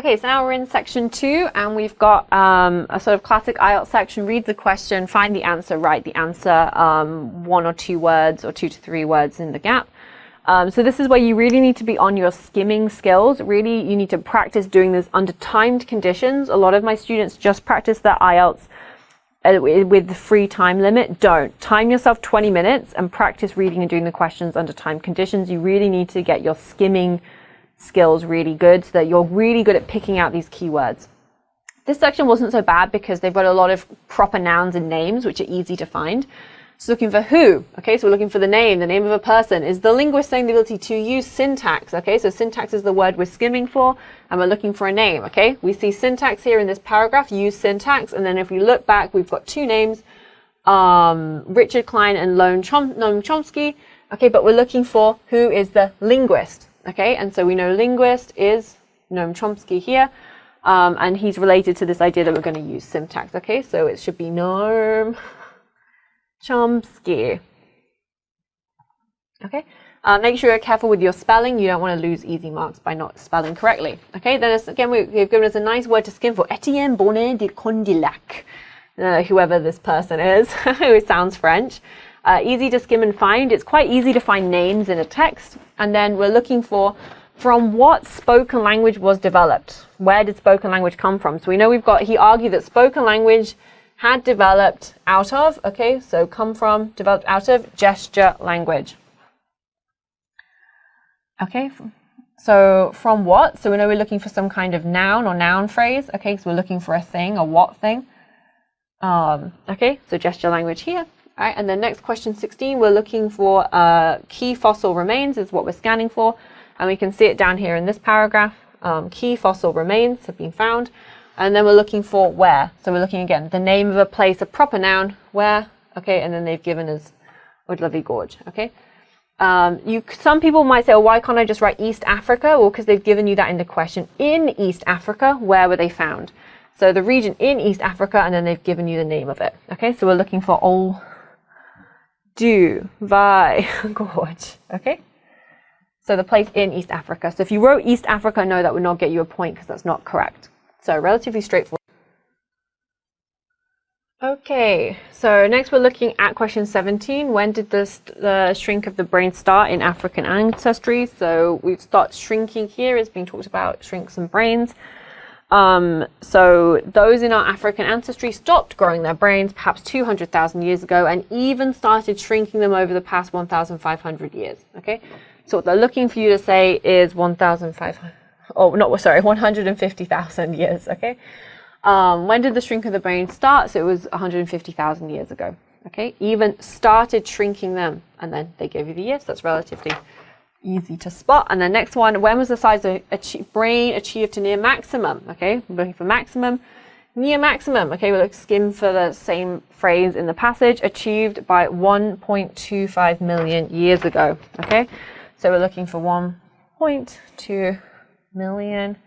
Okay, so now we're in section 2, and we've got a sort of classic IELTS section. Read the question, find the answer, write the answer, 1 or 2 words or 2 to 3 words in the gap. So this is where you really need to be on your skimming skills. Really, you need to practice doing this under timed conditions. A lot of my students just practice their IELTS with the free time limit. Don't. Time yourself 20 minutes and practice reading and doing the questions under timed conditions. You really need to get your skimming skills really good so that you're really good at picking out these keywords. This section wasn't so bad because they've got a lot of proper nouns and names which are easy to find. So looking for who, okay, so we're looking for the name of a person. Is the linguist saying the ability to use syntax? Okay, so syntax is the word we're skimming for, and we're looking for a name, okay? We see syntax here in this paragraph, use syntax, and then if we look back, we've got 2 names, Richard Klein and Noam Chomsky, okay, but we're looking for who is the linguist, okay? And so we know linguist is Noam Chomsky here, and he's related to this idea that we're going to use syntax, okay? So it should be Noam Chomsky. Okay, make sure you're careful with your spelling. You don't want to lose easy marks by not spelling correctly. Okay, then again, we've given us a nice word to skim for, Etienne Bonnet de Condillac, whoever this person is, who sounds French. Easy to skim and find. It's quite easy to find names in a text. And then we're looking for, from what spoken language was developed? Where did spoken language come from? So we know he argued that spoken language had developed out of, okay, so come from, developed out of gesture language. Okay, so from what? So we know we're looking for some kind of noun or noun phrase, okay, so we're looking for a thing, a what thing. Okay, so gesture language here. All right, and then next question 16, we're looking for key fossil remains is what we're scanning for, and we can see it down here in this paragraph. Key fossil remains have been found. And then we're looking for where. So we're looking again, the name of a place, a proper noun, where, okay, and then they've given us Woodlovey Gorge, okay. Some people might say, oh, why can't I just write East Africa? Well, because they've given you that in the question. In East Africa, where were they found? So the region in East Africa, and then they've given you the name of it, okay. So we're looking for Olduvai Gorge, okay. So the place in East Africa. So if you wrote East Africa, no, that would not get you a point because that's not correct. So relatively straightforward. Okay, so next we're looking at question 17. When did the shrink of the brain start in African ancestry? So we've started shrinking here. It's being talked about shrinks and brains. So those in our African ancestry stopped growing their brains perhaps 200,000 years ago and even started shrinking them over the past 1,500 years. Okay, so what they're looking for you to say is 150,000 years, okay? When did the shrink of the brain start? So it was 150,000 years ago, okay? Even started shrinking them, and then they gave you the year, so that's relatively easy to spot. And the next one, when was the size of brain achieved to near maximum, okay? We're looking for maximum, near maximum, okay? We'll skim for the same phrase in the passage, achieved by 1.25 million years ago, okay? So we're looking for 1.2 million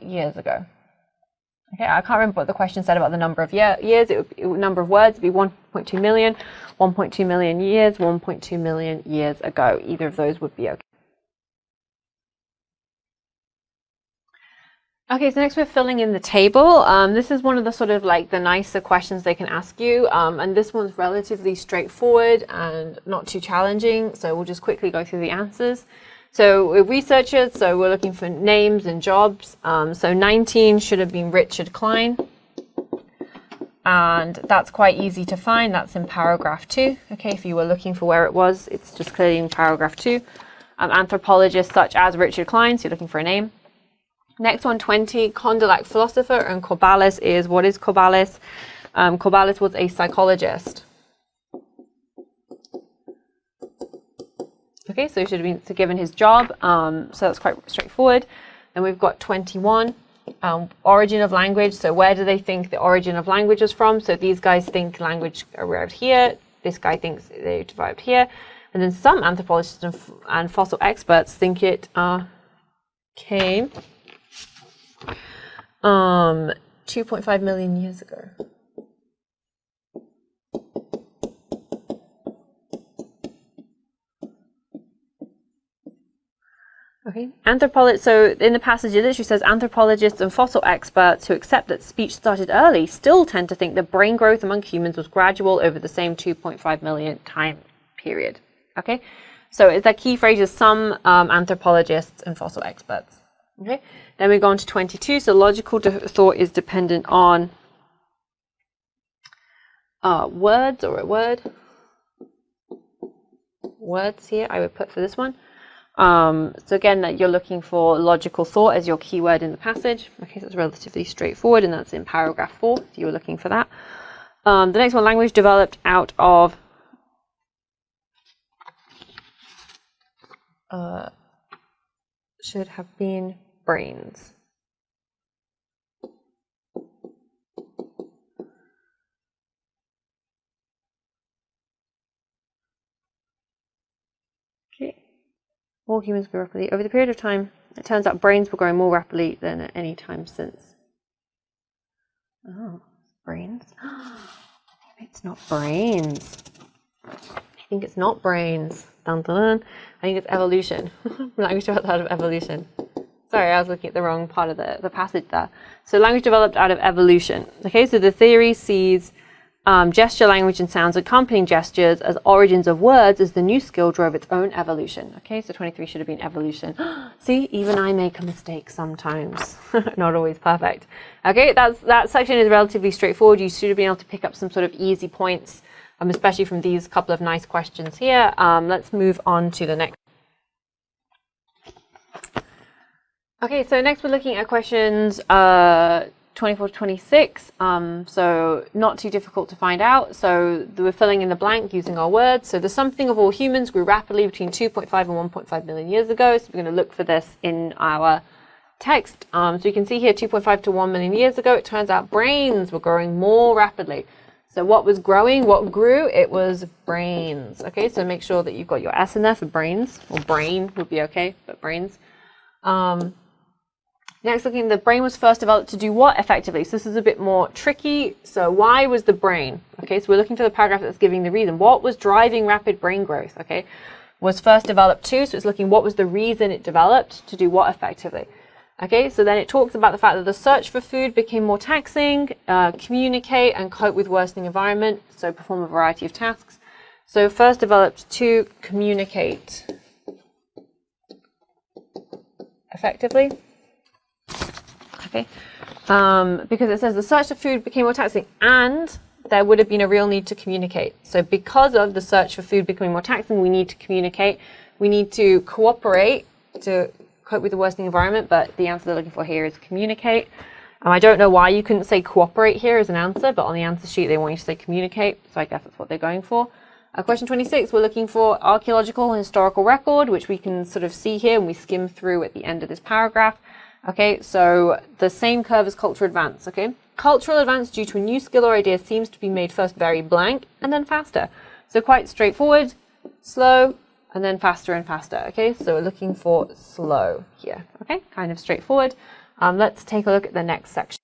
years ago. Okay, I can't remember what the question said about the number of years. Number of words would be 1.2 million, 1.2 million years, 1.2 million years ago. Either of those would be okay. Okay, so next we're filling in the table. This is one of the sort of like the nicer questions they can ask you, and this one's relatively straightforward and not too challenging, so we'll just quickly go through the answers. So we're researchers, so we're looking for names and jobs. So 19 should have been Richard Klein, and that's quite easy to find. That's in paragraph 2. Okay, if you were looking for where it was, it's just clearly in paragraph 2. Anthropologists such as Richard Klein, so you're looking for a name. Next one, 20, Condillac philosopher, and Corballis is, what is Corballis? Corballis was a psychologist. Okay, so he should have been given his job, so that's quite straightforward. Then we've got 21, origin of language. So where do they think the origin of language is from? So these guys think language arrived here. This guy thinks they derived here. And then some anthropologists and fossil experts think it came 2.5 million years ago. Okay, so in the passage it literally says anthropologists and fossil experts who accept that speech started early still tend to think that brain growth among humans was gradual over the same 2.5 million time period. Okay, so that key phrase is some anthropologists and fossil experts. Okay, then we go on to 22. So logical thought is dependent on words or a word. Words here I would put for this one. So again, that you're looking for logical thought as your keyword in the passage. Okay, so it's relatively straightforward, and that's in paragraph 4, if you were looking for that. The next one, language developed out of should have been brains. Okay. All humans grow rapidly. Over the period of time, it turns out brains were growing more rapidly than at any time since. Oh, brains? It's not brains. I think it's not brains. Dun, dun, dun. I think it's evolution. Language developed out of evolution. Sorry, I was looking at the wrong part of the passage there. So language developed out of evolution. Okay, so the theory sees gesture, language, and sounds accompanying gestures as origins of words as the new skill drove its own evolution. Okay, so 23 should have been evolution. See, even I make a mistake sometimes. Not always perfect. Okay, that section is relatively straightforward. You should have been able to pick up some sort of easy points, especially from these couple of nice questions here. Let's move on to the next. Okay, so next we're looking at questions 24 to 26, so not too difficult to find out. So we're filling in the blank using our words. So the something of all humans grew rapidly between 2.5 and 1.5 million years ago. So we're going to look for this in our text. So you can see here 2.5 to 1 million years ago, it turns out brains were growing more rapidly. So what was growing, what grew? It was brains. Okay, so make sure that you've got your S in there for brains, or brain would be okay, but brains. Next, looking, the brain was first developed to do what effectively? So this is a bit more tricky. So why was the brain? Okay, so we're looking for the paragraph that's giving the reason. What was driving rapid brain growth? Okay, was first developed to, so it's looking what was the reason it developed to do what effectively? Okay, so then it talks about the fact that the search for food became more taxing, communicate and cope with worsening environment, so perform a variety of tasks. So first developed to communicate effectively. Okay, because it says the search for food became more taxing and there would have been a real need to communicate. So because of the search for food becoming more taxing, we need to communicate. We need to cooperate to cope with the worsening environment, but the answer they're looking for here is communicate. I don't know why you couldn't say cooperate here as an answer, but on the answer sheet they want you to say communicate, so I guess that's what they're going for. Question 26, we're looking for archaeological and historical record, which we can sort of see here when we skim through at the end of this paragraph. Okay, so the same curve as cultural advance, okay? Cultural advance due to a new skill or idea seems to be made first very blank and then faster. So quite straightforward, slow, and then faster and faster, okay? So we're looking for slow here, okay? Kind of straightforward. Let's take a look at the next section.